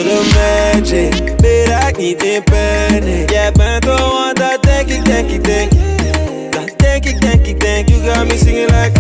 the magic. Bet ik niet in panic. Jij bent the one dat denk ik. Dat denk ik. You got me singing like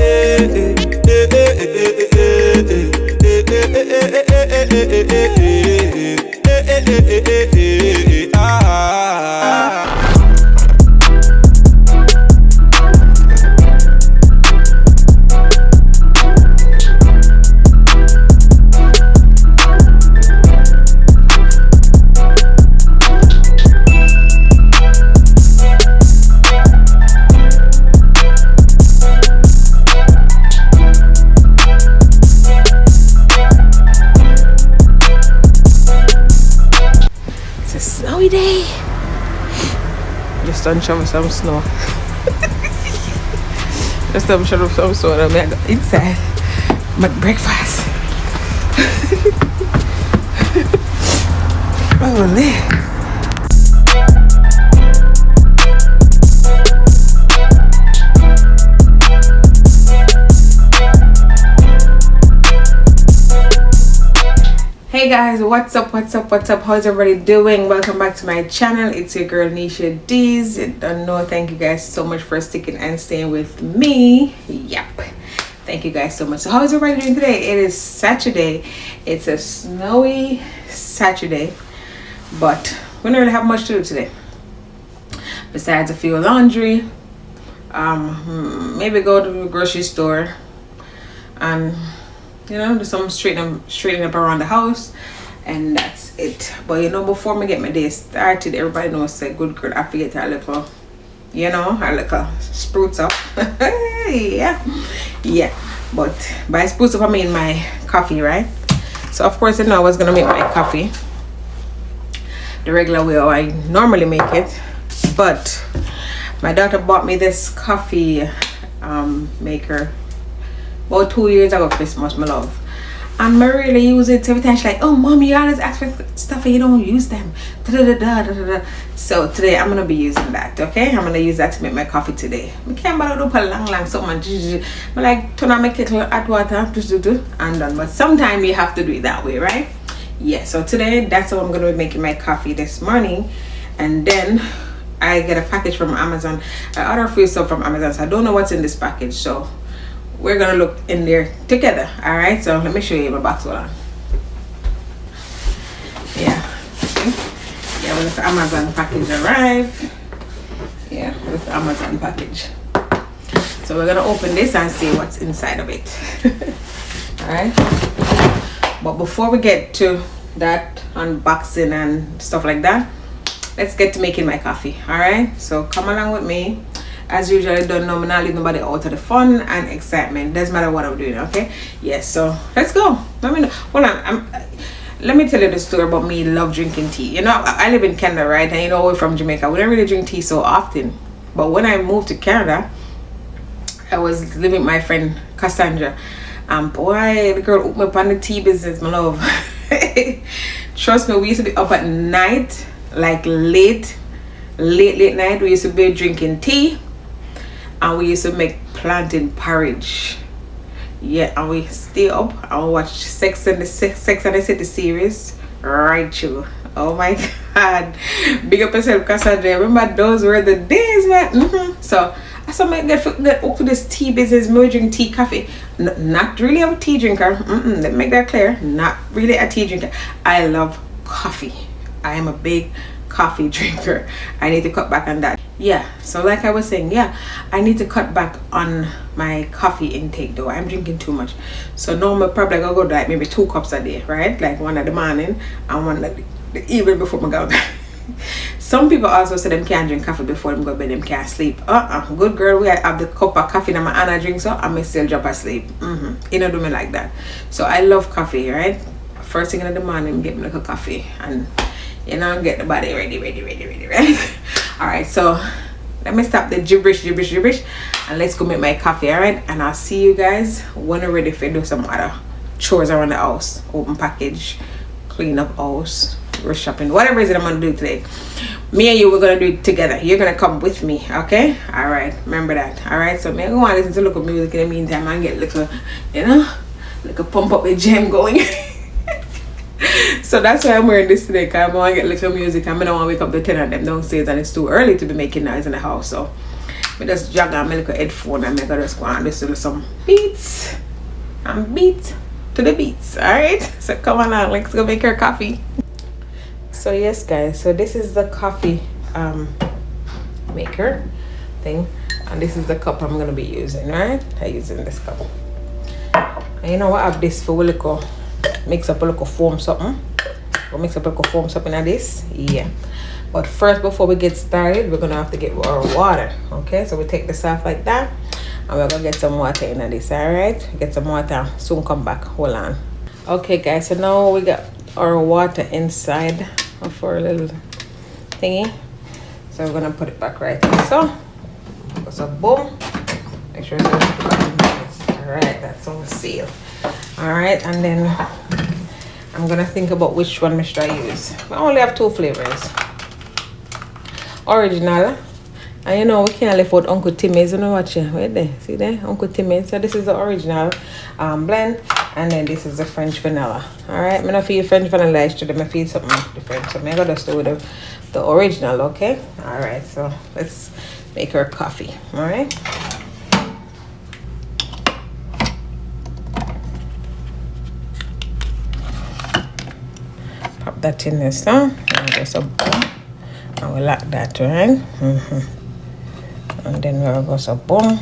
snowy day. Just done shovel some snow. Just done shovel some snow and I go inside. Make breakfast. Holy. Hey guys, what's up? How's everybody doing? Welcome back to my channel. It's your girl Nisha Dees. Don't know, thank you guys so much for sticking and staying with me. Yep, thank you guys so much. So how's everybody doing today? It is Saturday. It's a snowy Saturday, but we don't really have much to do today besides a few laundry, maybe go to the grocery store and do some straightening up around the house, and that's it. But before I get my day started, everybody knows that good girl I forget a little spruce up. yeah but by spruce up I mean my coffee, right? So of course I was gonna make my coffee the regular way how I normally make it, but my daughter bought me this coffee maker about 2 years ago Christmas, my love, and I really use it every time. She's like, oh mom, you always ask for stuff and you don't use them. So today I'm gonna be using that. Okay, I'm gonna use that to make my coffee today. I can't bother to put long something. I like turn on my kettle, add water, and done. But sometimes you have to do it that way, right? Yeah, so today that's how I'm gonna be making my coffee this morning. And then I get a package from Amazon. I order free stuff from Amazon, so I don't know what's in this package, so we're gonna look in there together. All right, so let me show you my box. Hold on. With the Amazon package arrived. With the Amazon package. So we're gonna open this and see what's inside of it. All right, but before we get to that unboxing and stuff like that, let's get to making my coffee. All right, so come along with me. As usual, I don't know, I'm not leave nobody out of the fun and excitement. Doesn't matter what I'm doing, okay? Yes, so let's go. Let me know. Hold on. Let me tell you the story about me love drinking tea. I live in Canada, right? And we're from Jamaica. We don't really drink tea so often. But when I moved to Canada, I was living with my friend Cassandra. Boy, the girl opened up on the tea business, my love. Trust me, we used to be up at night, like late night. We used to be drinking tea. And we used to make plantain porridge. Yeah, and we stay up and watch Sex and the City series right through. Oh my god, big up yourself, Cassandra. Remember those were the days, man. So I saw me get up to this tea business. Me drink tea, coffee. Not really a tea drinker. Let me make that clear. Not really a tea drinker. I love coffee. I am a big coffee drinker. I need to cut back on that. Yeah, so like I was saying, I need to cut back on my coffee intake though. I'm drinking too much. So now I'm probably gonna go like maybe 2 cups a day, right? Like one in the morning and one in the evening before I go. Some people also say them can't drink coffee before them go to bed, them can't sleep. Good girl, we have the cup of coffee in my hand, I drink so I may still drop asleep. You know, do me like that. So I love coffee, right? First thing in the morning, get me like a coffee and get the body ready, right? All right, so let me stop the gibberish and let's go make my coffee. All right, and I'll see you guys when I'm ready for do some other chores around the house. Open package, clean up house, go shopping, whatever it is that I'm gonna do today. Me and you, we're gonna do it together. You're gonna come with me, okay? All right, remember that. All right, so me go and listen to local music in the meantime and get little pump up the gym going. So So that's why I'm wearing this today, because I want to get little music and I don't want to wake up the 10 of them downstairs and it's too early to be making noise in the house. So I just jog on my little headphone and I just go and listen to some beats and beat to the beats. Alright, so come on now, let's go make our coffee. So yes guys, so this is the coffee maker thing, and this is the cup I'm gonna be using. Right, I'm using this cup, and you know what, I have this for a little mix up a little foam something. We'll mix up a little foam something like this. Yeah, but first, before we get started, we're gonna have to get our water. Okay, so we take this off like that, and we're gonna get some water in this. All right, get some water, soon come back. Hold on. Okay guys, so now we got our water inside of our little thingy, so we're gonna put it back right here. So boom, make sure it's all right, that's all sealed. All right, and then I'm gonna think about which one should I use. I only have 2 flavors, original, and you know we can't live without Uncle Timmy's. You know what, right there, see there, Uncle Timmy's. So this is the original blend, and then this is the French vanilla. All right, I'm gonna feel French vanilla extra, I feel something different, so I'm gonna just do the original. Okay, all right, so let's make our coffee. All right, pop that in this, and just and we lock that, right? And then we'll go so boom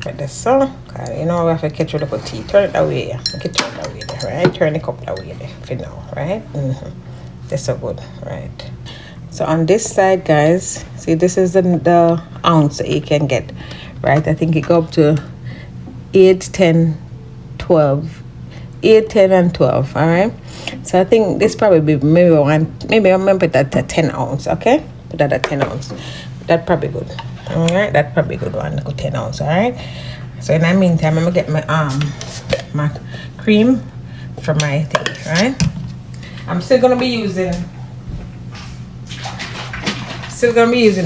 with this, so you know we have to catch a little tea. Turn it that way, yeah. Okay, turn it that way there, right? Turn the cup that way there for now, right? That's so good, right? So on this side, guys, see, this is the ounce that you can get, right? I think it go up to 8, 10, 12, 8, 10, and 12. All right. So I think this probably be maybe I'm gonna put that at 10 ounce. Okay, put that at 10 ounce. That probably good. All right, that probably good one. Go 10 ounce. All right. So in the meantime, I'm gonna get my my cream for my thing. Right. I'm still gonna be using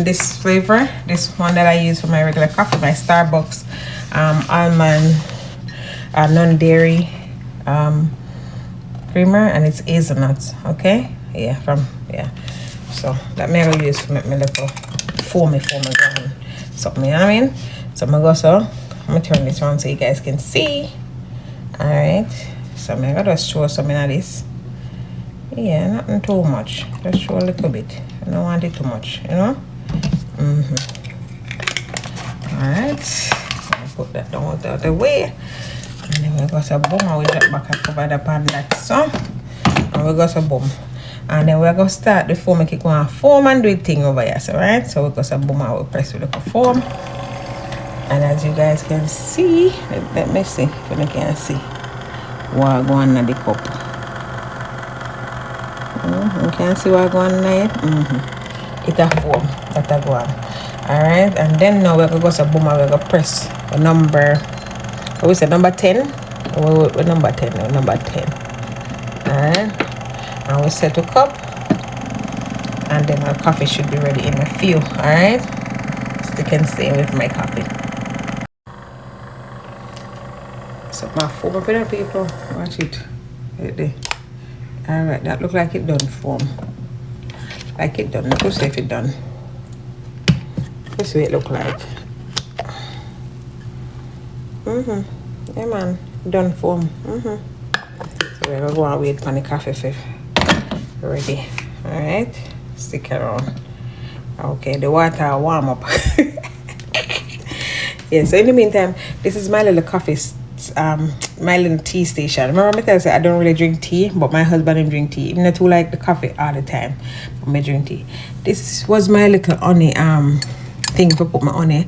this flavor, this one that I use for my regular coffee, my Starbucks almond non-dairy creamer, and it's hazelnuts. Okay, so that may I use for my little foamy ground something, you know what I mean? So I'm gonna turn this around so you guys can see. All right, so I'm gonna just show something of this. Yeah, nothing too much, just show a little bit. I don't want it too much, you know. Alright, put that down out of the way, and then we got some boom, and we drop back and cover the pan that, so, and we got some boom, and then we're gonna start the foam, make it go on foam and do it thing over here. So right, so we got some boom, and we press with the foam, and as you guys can see, let me see if you can see what going on in the cup. You can see what going on there. It's a foam that I go on. Alright, and then now we're going to go to boom, and we're going to press the number, what we say, number 10? We're number 10, no, number 10. Alright, and we set a cup, and then our coffee should be ready in a few. Alright, stick and stay with my coffee. So my foam up in people, watch it right there. Alright, that look like it done foam. Like it done. Let's see if it done. This way it look like. Yeah man, done foam. So we're gonna go and wait for the coffee for ready. Alright, stick around. Okay, the water warm up. Yeah, so in the meantime, this is my little coffee, my little tea station. Remember me tell you I don't really drink tea, but my husband didn't drink tea. Even though I like the coffee all the time, but I drink tea. This was my little honey thing to put my honey,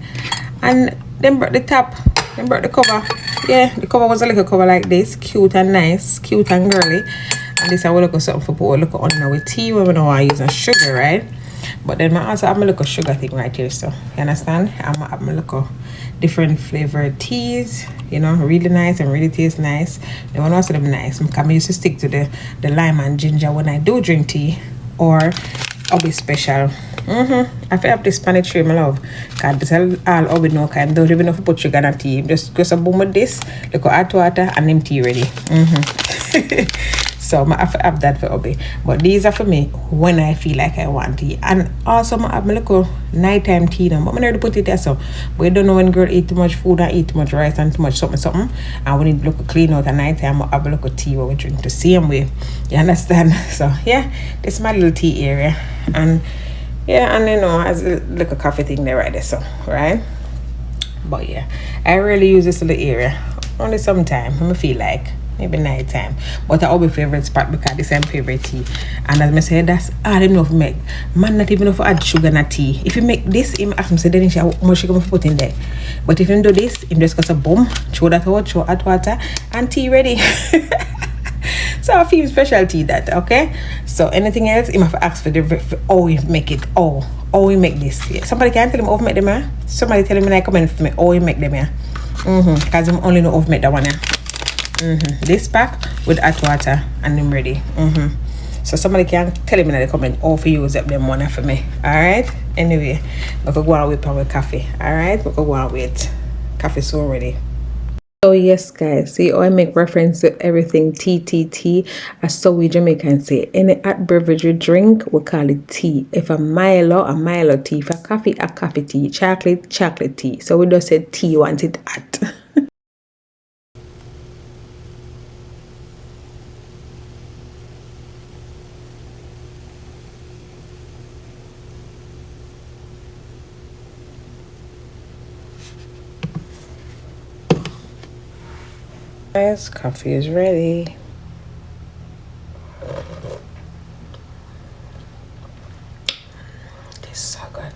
and then brought the top, then brought the cover. Yeah, the cover was a little cover like this, cute and nice, cute and girly. And this I will look at something for put a little honey with tea when we don't want to use no sugar, right? But then I also have my little sugar thing right here, so you understand? I'm have my little different flavored teas, you know, really nice and really taste nice. The one also them nice. I used to stick to the lime and ginger when I do drink tea, or Obi special. I feel have this Spanish tree, my love. Cause this all Obi no kind. Don't even know if you put sugar in a tea. Just go some boom with this, look hot water, and them tea ready. So So I have to have that for Obi. But these are for me when I feel like I want tea. And also I have my little nighttime tea now. But I never put it there so. But you don't know when girl eat too much food and eat too much rice and too much something. And we need to look clean out at nighttime. I have a little tea where we drink the same way. You understand? So yeah, this is my little tea area. And yeah, and as a little coffee thing there right there, so right. But yeah, I really use this little area only sometime when I feel like, maybe night time. But I always favorite spot because this is my favorite tea. And as I said, that's all I know for make. Man, not even if I add sugar in a tea. If you make this, him ask me say then how much sugar I put in there. But if you do this, him just got a boom, throw that out, throw hot water, and tea ready. So I feel specialty that, okay? So anything else, him have to ask for how we make it, how we make this. Yeah. Somebody can tell him how we make them, yeah? Somebody tell him in a comment for me how we make them, yeah? Because I only know how to make that one, yeah? This pack with hot water and them ready. So somebody can tell him in the comment how to use up them one for me. Alright? Anyway, we could go and wait for my coffee. Alright? We could go and wait. Coffee so ready. So yes guys, see how I make reference to everything TTT, as so we Jamaicans say. Any hot beverage we drink, we call it tea. If a Milo tea. If a coffee tea. Chocolate tea. So we just said tea, want it hot. Guys, coffee is ready. This is so good.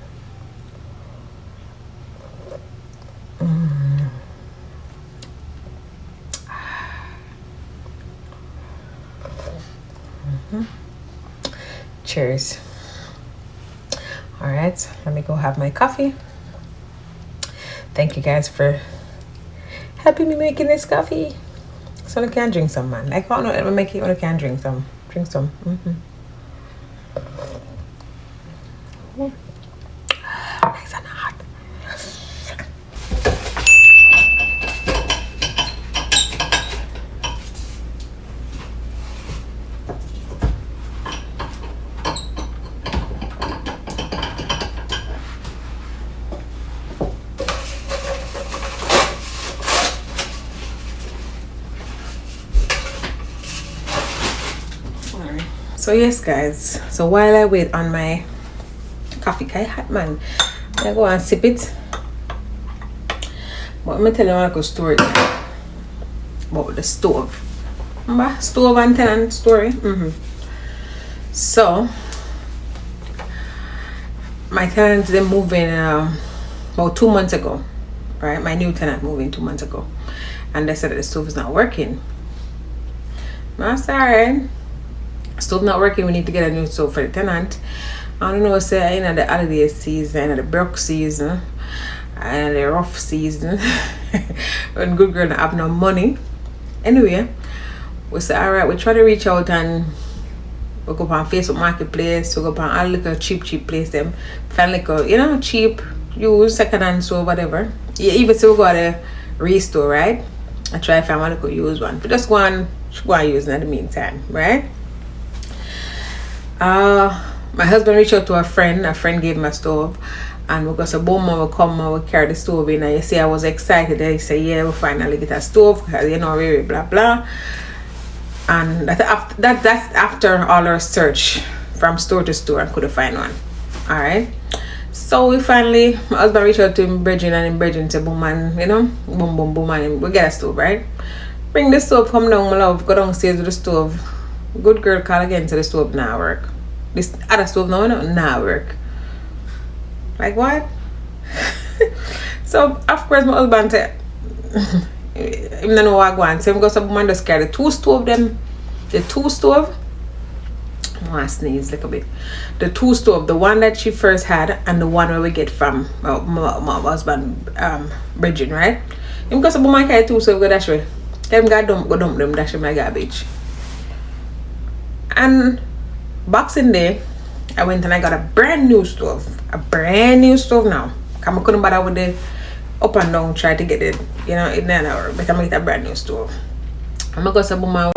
Cheers. All right, let me go have my coffee. Thank you guys for helping me making this coffee. So I can drink some, man. Like, I don't know, I make it when I can drink some. Drink some. Nice and hot. So yes guys, so while I wait on my coffee kai hot, man, I go and sip it. But I'm tell you I go story about the stove. Remember stove and tenant story? So my tenant, they moved in about 2 months ago, right? My new tenant moved in 2 months ago, and they said that the stove is not working. That's alright. Stove not working, we need to get a new stove for the tenant. I don't know, say in the holiday season, in the broke season, and the rough season, when good girl don't have no money. Anyway, we say alright, we try to reach out and we go on Facebook Marketplace, we go on all little cheap place them, find like cheap, use second-hand stove, whatever. Yeah, even so we go to restore, right? I try to find one little use one. But just go and use it in the meantime, right? My husband reached out to a friend gave him a stove, and we got a boom, we come and we carry the stove in, and you see I was excited. He said, yeah, we finally get a stove, because really blah blah. And that's after all our search from store to store and couldn't find one. Alright, so we finally, my husband reached out to him, Bridget, and him Bridget said, boom, and boom, and we get a stove, right? Bring the stove, come down, my love, go downstairs to the stove. Good girl call again to the stove now work. This other stove now work. Like what? So of course my husband said him don't know what I go on. So him go some man just carry the two stove. I want to sneeze a little bit. The two stove, the one that she first had and the one where we get from my husband Bridget, right? Him go some man carry two, so we go dash way. Them go dump them dash in my garbage. And Boxing Day, I went and I got a brand new stove now. I couldn't bother with the up and down, try to get it, in an hour, but I make a brand new stove. I'm gonna go to my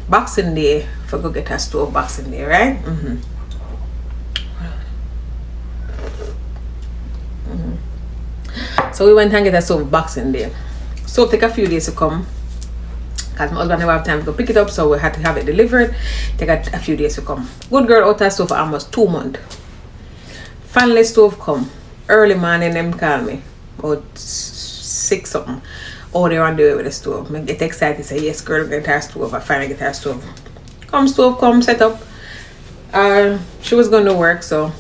Boxing Day, if I go get a stove Boxing Day, right? So we went and get a stove Boxing Day. So take a few days to come, because my husband never have time to go pick it up, so we had to have it delivered. Take a few days to come. Good girl out of stove for almost 2 months. Finally stove come. Early morning them call me. About 6 something. Oh, they're on the way with the stove. I get excited, say yes girl, get her stove. I finally get her stove. Come stove, come set up. She was going to work, so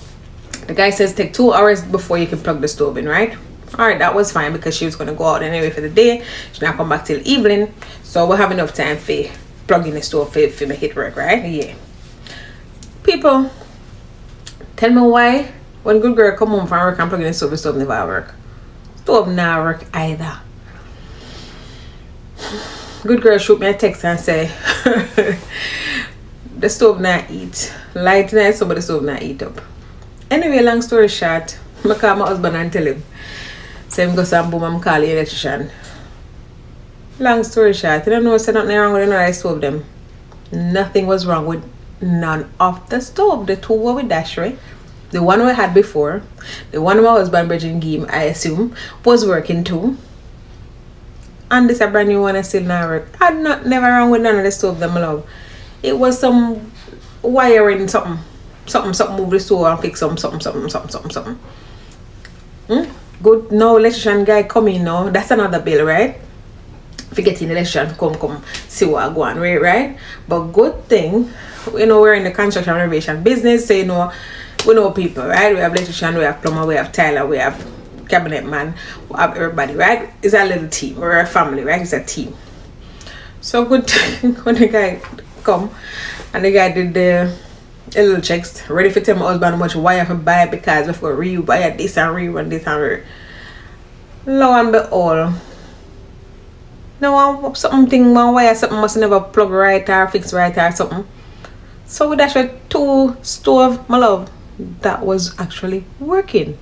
the guy says take 2 hours before you can plug the stove in, right? Alright, that was fine because she was going to go out anyway for the day. She's not come back till evening, so we'll have enough time for plugging the stove for make it work, right? Yeah. People, tell me why when good girl come home from work and plug in the stove never work. Stove not work either. Good girl shoot me a text and say the stove not eat. Light tonight, so but the stove not eat up. Anyway, long story short, I call my husband and tell him. Say him go some boom, I'm calling the electrician. Long story short, I don't know, say nothing wrong with another stove them. Nothing was wrong with none of the stove. The two were with Dashray. The one we had before, the one my husband Bridget game, I assume, was working too. And this a brand new one I still not work. Never wrong with none of the stove them, love. It was some wiring something move the stove and fix something. Good, now electrician guy coming now. That's another bill, right? Forgetting the electrician come see what I go on, right? But good thing, you know, we're in the construction renovation business, so you know, we know people, right? We have electrician, we have plumber, we have tiler, we have cabinet man, we have everybody, right? It's a little team, we're a family, right? It's a team. So good thing when the guy come and the guy did the little checks, ready for tell my husband how much wire to buy because before rewire this and rerun this and lo and behold, no something one wire something must never plug right or fix right or something. So with that 2 stove, my love, that was actually working.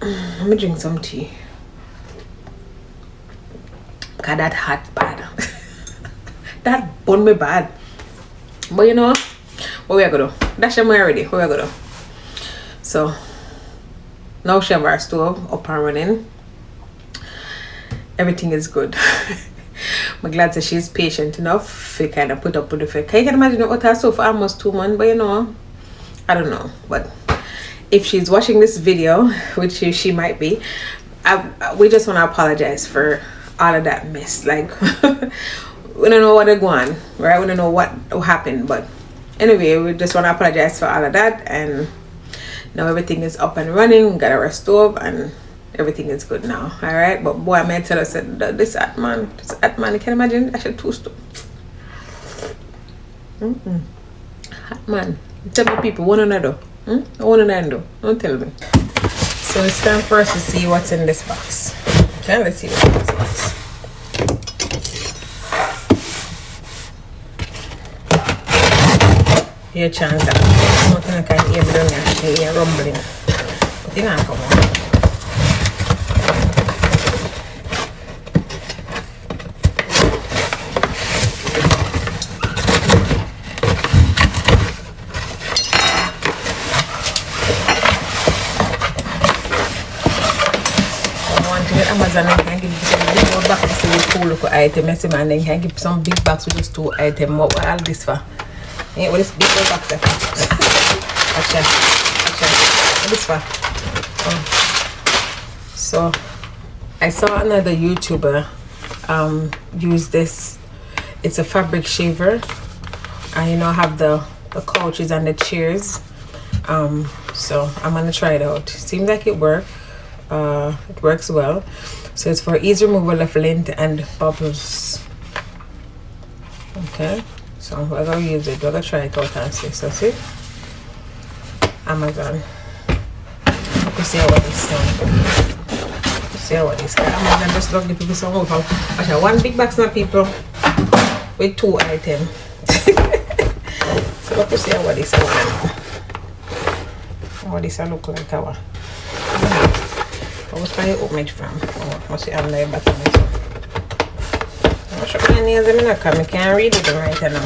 Let me drink some tea. Cause that hot bad. That bun me bad. But you know what we are gonna do? That's my already. What we are gonna do? So now she have our stove up and running. Everything is good. I'm glad that she's patient enough to kind of put up with the fact. I can imagine it with her stove for almost 2 months, but you know, I don't know. But if she's watching this video, which she might be, we just want to apologize for all of that mess. Like we don't know what they're going, right? We don't know what happened, but anyway, we just want to apologize for all of that, and now everything is up and running. We got our stove and everything is good now. All right, but boy, I may tell us that this hot man, you can imagine I should 2 stove. Hot man, tell me people one another. One another, don't tell me. So it's time for us to see what's in this box. Okay, let's see what's in this box. Here, chance that nothing I can hear down there. I can hear rumbling. But it don't come on. Amazon can give some big old box with 2 little items. Messi man then can give some big box with just 2 items. What all this for? Yeah, what this big old box there for? Action. What this for? So I saw another YouTuber use this. It's a fabric shaver, and you know have the couches and the chairs. So I'm gonna try it out. Seems like it works. It works well. So it's for easy removal of lint and bubbles. Okay, so we're gonna use it. We're gonna try it out and see. So see, Amazon. You see how it is. See how it is. Amazon just love the people so much. Actually, 1 big box now, people, with 2 items. So let's see how it is. How this look like our. I was trying to open it from. Oh, must see on the bottom. Push up my nails in I can't read it right now.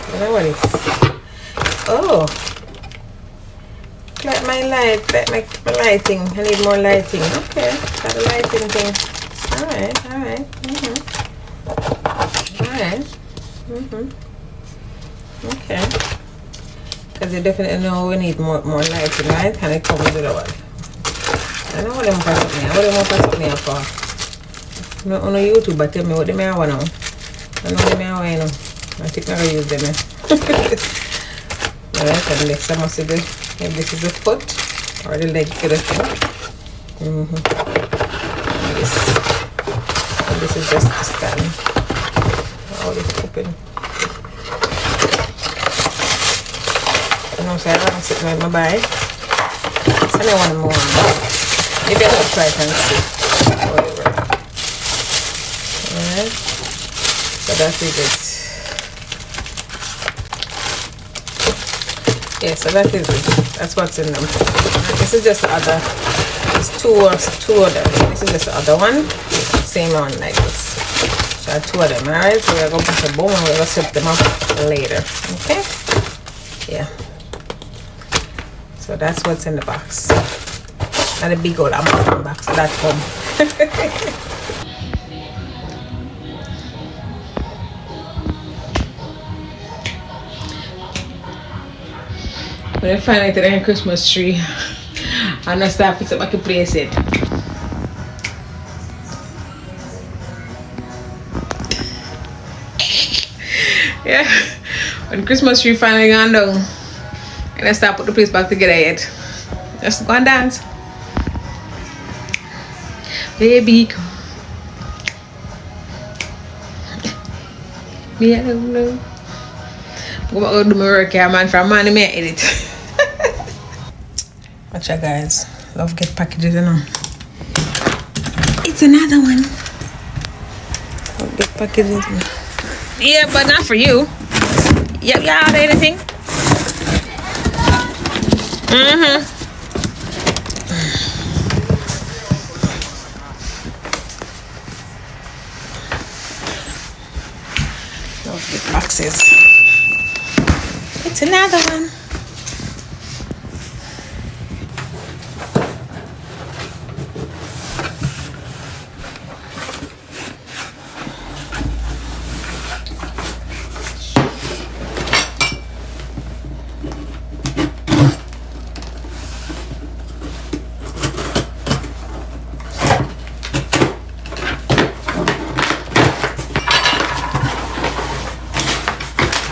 I know what it is. Oh, like my light, like my lighting. I need more lighting. Okay, got a lighting thing. Alright. Okay. Because you definitely know we need more lighting, right? And it comes with the one. I know what them pass up me. What them pass up me for? No, on YouTube, but tell me what they may want now. I know they may want now. I think I'm going to use them. Alright, and next I must do if this is the foot or the leg for the thing. This is just the stand. All this open. You know, so I don't sit on my bike. So I want more. Maybe I will try it and see how it works. Alright. So that is it. Yeah, so that is it. That's what's in them. This is just the other. It's two other. This is just the other one. Same one like this. So I have two of them. Alright, so we're going to put a boom and we're going to set them up later. Okay? Yeah. So that's what's in the box. And a big old amount in the box. So that's home. When I find out that I Christmas tree, I'm gonna start fixing up my place it. Yeah, when Christmas tree finally gone down, and I start put the place back together yet. Just go and dance, baby. Me I don't know. I'm gonna do my work here, man. For a man, I may edit. Watch out, guys. Love get packages, you know. It's another one. Love get packages. Yeah, but not for you. Yep, y'all order anything? Love get boxes. It's another one.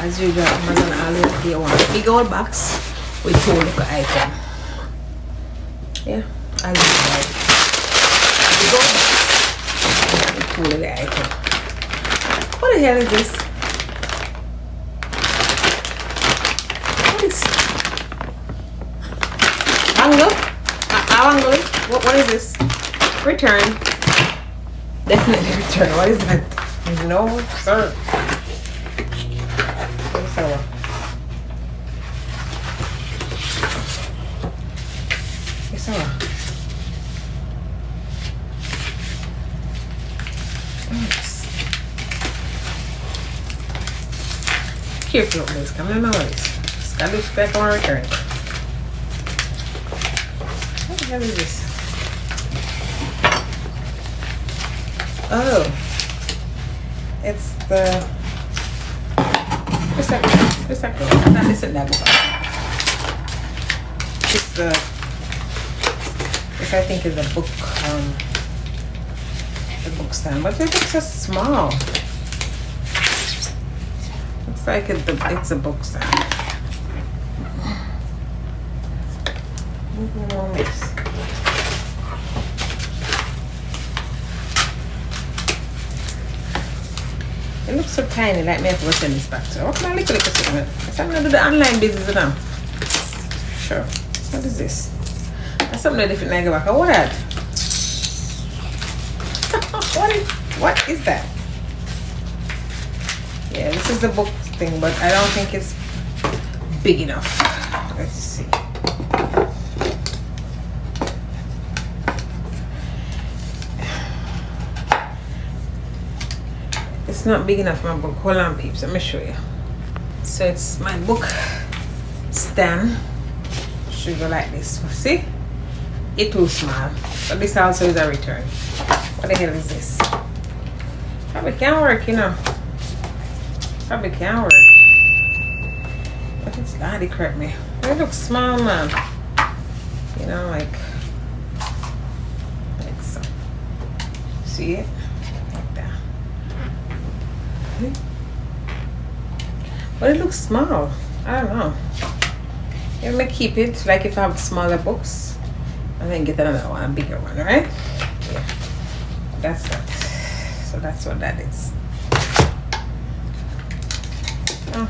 As usual, I'm gonna always get one big old box with two little items. Yeah, as usual. Big old box with two little items. What the hell is this? What is angle? Angle? What is this? Return. Definitely return. What is that? No, sir. Sour. It's sour. Careful, please. Come in my ways. Just gotta be back on return. What the hell is this? Oh, it's the. Just a not listen that before. It's the this I think is a book the book stand, but the books are small. Looks like it's a book stand. It looks so tiny, like me have to send this back. So what can I look at this? I'm gonna do the online business now. Sure. What is this? That's something different I go back. What that? What is that? Yeah, this is the book thing, but I don't think it's big enough. Let's see. It's not big enough for my book. Hold on, peeps. Let me show you. So it's my book stand. Should go like this. See? It's too small. But this also is a return. What the hell is this? Probably can't work, you know. Probably can't work. But it's bloody crap me. It looks small, man. You know, like so. See it? Like that. But it looks small. I don't know. I'm gonna keep it like if I have smaller books and then get another one, a bigger one, right? Yeah. That's that. So that's what that is. Oh.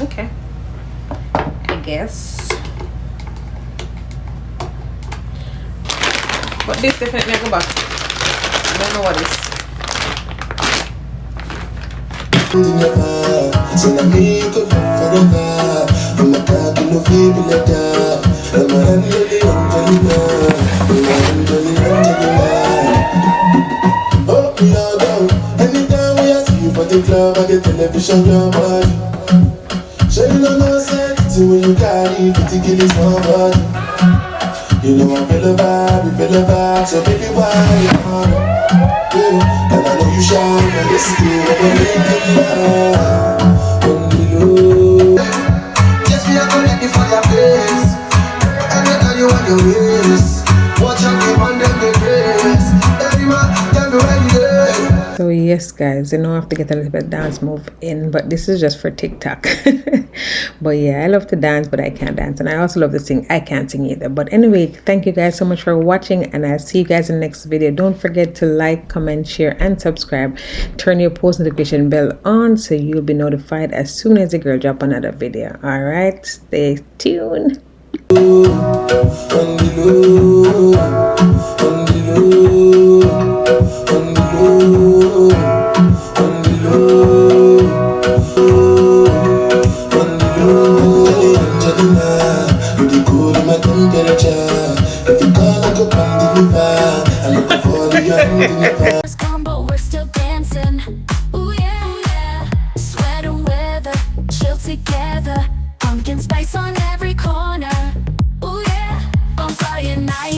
Okay. I guess. But this definitely I go back. I don't know what this. Anytime we see you for the club, I get television, your body. Sure you know no sense when you carry 50 kilos somebody. You know I feel a vibe, so baby why you wanna? Yeah, and I know you shine, but it's still only you. Just be a connect for your face, and I know you want your waist. Watch out, keep on them the grace. Every man, tell me where you there. So yes guys, you know I have to get a little bit of dance move in, but this is just for TikTok. But yeah, I love to dance, but I can't dance, and I also love to sing. I can't sing either. But anyway, thank you guys so much for watching, and I'll see you guys in the next video. Don't forget to like, comment, share, and subscribe. Turn your post notification bell on so you'll be notified as soon as the girl drop another video. All right, stay tuned.